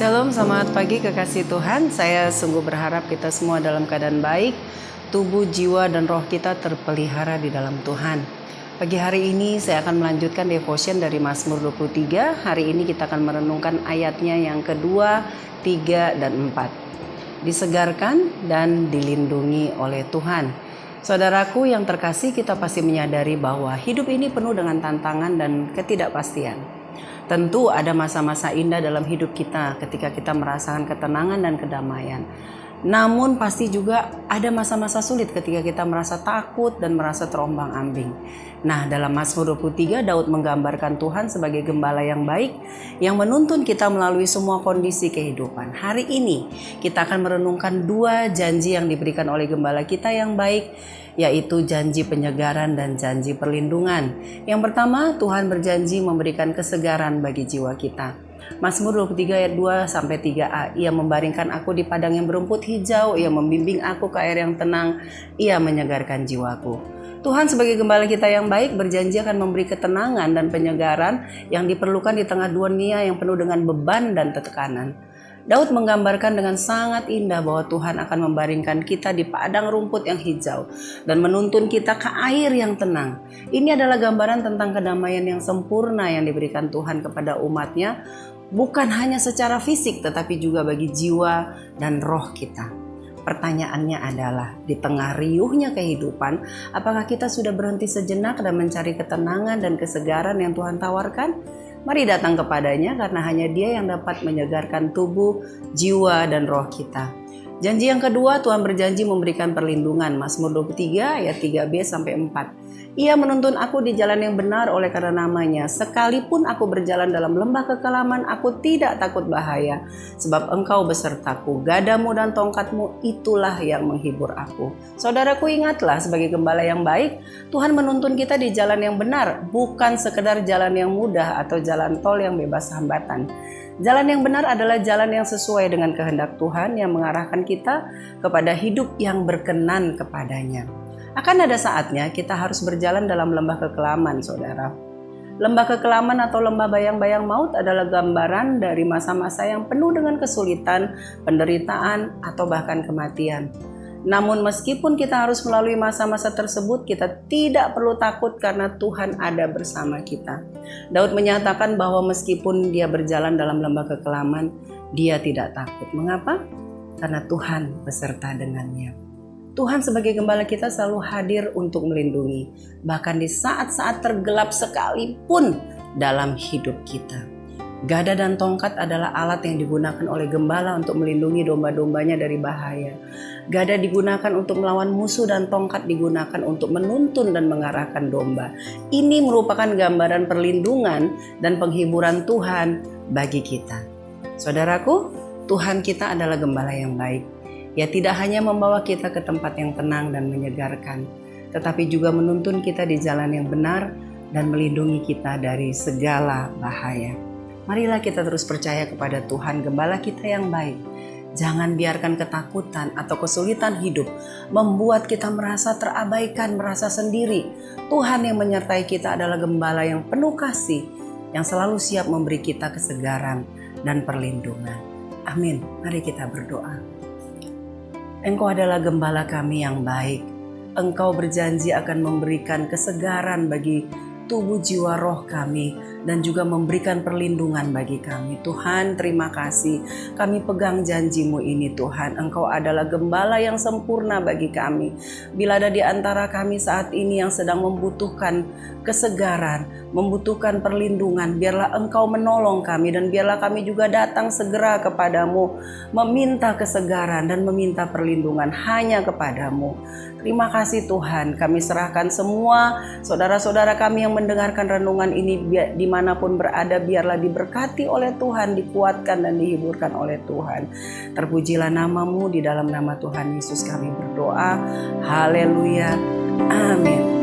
Shalom, selamat pagi kekasih Tuhan. Saya sungguh berharap kita semua dalam keadaan baik. Tubuh, jiwa, dan roh kita terpelihara di dalam Tuhan. Pagi hari ini saya akan melanjutkan devotion dari Mazmur 23. Hari ini kita akan merenungkan ayatnya yang kedua, 3, dan 4. Disegarkan dan dilindungi oleh Tuhan. Saudaraku yang terkasih, kita pasti menyadari bahwa hidup ini penuh dengan tantangan dan ketidakpastian. Tentu ada masa-masa indah dalam hidup kita ketika kita merasakan ketenangan dan kedamaian. Namun pasti juga ada masa-masa sulit ketika kita merasa takut dan merasa terombang-ambing. Nah, dalam Mazmur 23, Daud menggambarkan Tuhan sebagai gembala yang baik yang menuntun kita melalui semua kondisi kehidupan. Hari ini kita akan merenungkan dua janji yang diberikan oleh gembala kita yang baik, yaitu janji penyegaran dan janji perlindungan. Yang pertama, Tuhan berjanji memberikan kesegaran bagi jiwa kita. Mazmur 23 ayat 2 sampai 3a. Ia membaringkan aku di padang yang berumput hijau, ia membimbing aku ke air yang tenang, ia menyegarkan jiwaku. Tuhan sebagai gembala kita yang baik berjanji akan memberi ketenangan dan penyegaran yang diperlukan di tengah dunia yang penuh dengan beban dan tekanan. Daud menggambarkan dengan sangat indah bahwa Tuhan akan membaringkan kita di padang rumput yang hijau dan menuntun kita ke air yang tenang. Ini adalah gambaran tentang kedamaian yang sempurna yang diberikan Tuhan kepada umatnya, bukan hanya secara fisik tetapi juga bagi jiwa dan roh kita. Pertanyaannya adalah, di tengah riuhnya kehidupan, apakah kita sudah berhenti sejenak dan mencari ketenangan dan kesegaran yang Tuhan tawarkan? Mari datang kepadanya karena hanya Dia yang dapat menyegarkan tubuh, jiwa, dan roh kita. Janji yang kedua, Tuhan berjanji memberikan perlindungan. Mazmur 23 ayat 3b sampai 4. Ia menuntun aku di jalan yang benar oleh karena namanya. Sekalipun aku berjalan dalam lembah kekelaman, aku tidak takut bahaya. Sebab Engkau besertaku, gadamu dan tongkatmu itulah yang menghibur aku. Saudaraku, ingatlah sebagai gembala yang baik, Tuhan menuntun kita di jalan yang benar, bukan sekedar jalan yang mudah atau jalan tol yang bebas hambatan. Jalan yang benar adalah jalan yang sesuai dengan kehendak Tuhan yang mengarahkan kita kepada hidup yang berkenan kepadanya. Akan ada saatnya kita harus berjalan dalam lembah kekelaman, saudara. Lembah kekelaman atau lembah bayang-bayang maut adalah gambaran dari masa-masa yang penuh dengan kesulitan, penderitaan, atau bahkan kematian. Namun meskipun kita harus melalui masa-masa tersebut, kita tidak perlu takut karena Tuhan ada bersama kita. Daud menyatakan bahwa meskipun dia berjalan dalam lembah kekelaman, dia tidak takut. Mengapa? Karena Tuhan beserta dengannya. Tuhan sebagai gembala kita selalu hadir untuk melindungi, bahkan di saat-saat tergelap sekalipun dalam hidup kita. Gada dan tongkat adalah alat yang digunakan oleh gembala untuk melindungi domba-dombanya dari bahaya. Gada digunakan untuk melawan musuh dan tongkat digunakan untuk menuntun dan mengarahkan domba. Ini merupakan gambaran perlindungan dan penghiburan Tuhan bagi kita. Saudaraku, Tuhan kita adalah gembala yang baik. Ia tidak hanya membawa kita ke tempat yang tenang dan menyegarkan, tetapi juga menuntun kita di jalan yang benar dan melindungi kita dari segala bahaya. Marilah kita terus percaya kepada Tuhan, gembala kita yang baik. Jangan biarkan ketakutan atau kesulitan hidup membuat kita merasa terabaikan, merasa sendiri. Tuhan yang menyertai kita adalah gembala yang penuh kasih, yang selalu siap memberi kita kesegaran dan perlindungan. Amin. Mari kita berdoa. Engkau adalah gembala kami yang baik. Engkau berjanji akan memberikan kesegaran bagi tubuh, jiwa, roh kami, dan juga memberikan perlindungan bagi kami. Tuhan, terima kasih. Kami pegang janji-Mu ini, Tuhan. Engkau adalah gembala yang sempurna bagi kami. Bila ada di antara kami saat ini yang sedang membutuhkan kesegaran, membutuhkan perlindungan, biarlah Engkau menolong kami, dan biarlah kami juga datang segera kepadamu, meminta kesegaran dan meminta perlindungan hanya kepadamu. Terima kasih Tuhan, kami serahkan semua saudara-saudara kami yang mendengarkan renungan ini dimanapun berada, biarlah diberkati oleh Tuhan, dikuatkan dan dihiburkan oleh Tuhan. Terpujilah nama-Mu, di dalam nama Tuhan Yesus kami berdoa. Haleluya. Amin.